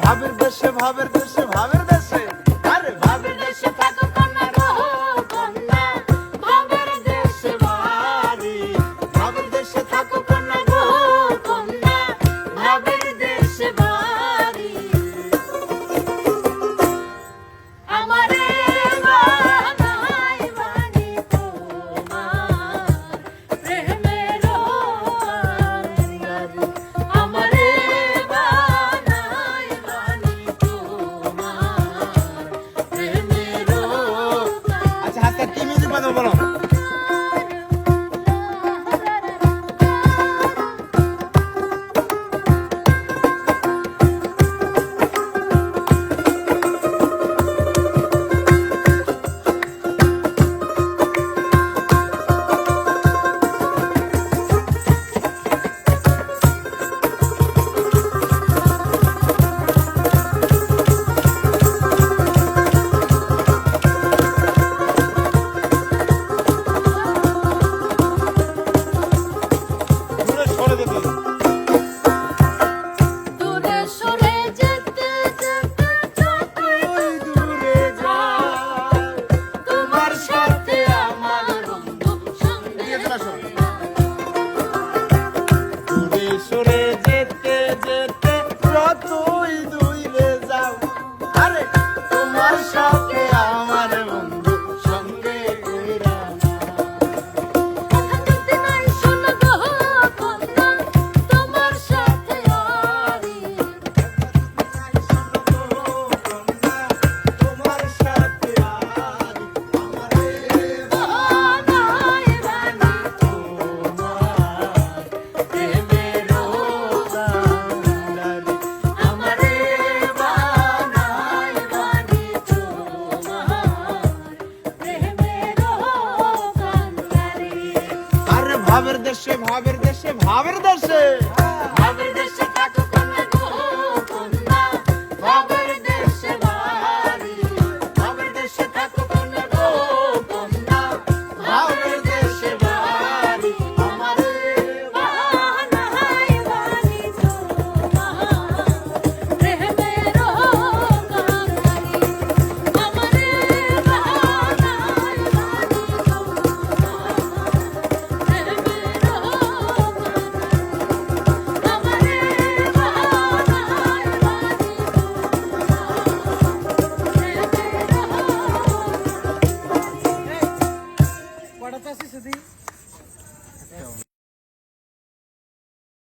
ভাবের দেশে ভাবের দেশে ভাবের দেশে আরে ভাবের দেশে থাকো কন্যা গো কন্যা ভাবের দেশে বাড়ি ভাবের দেশে থাকো কন্যা গো কন্যা ভাবের দেশে বাড়ি আমারে বানাই বানি তোমার প্রেমের কান্ডারি আমারে বানাই বানি তোমার প্রেমের আচ্ছা হাতে কি মিউজিক বাজাবো বলো সরে যেতে যেতে যতই দূরে যাও আরে তোমার সাথে আমার বন্ধু সঙ্গে কইরা যদি নাই শোনো গো কন্যা তোমার সাথে আরি তোমার সাথে আরি আমারে বানাই বানি তোমার প্রেমের ভাবের দেশে ভাবের দেশে ভাবের দেশে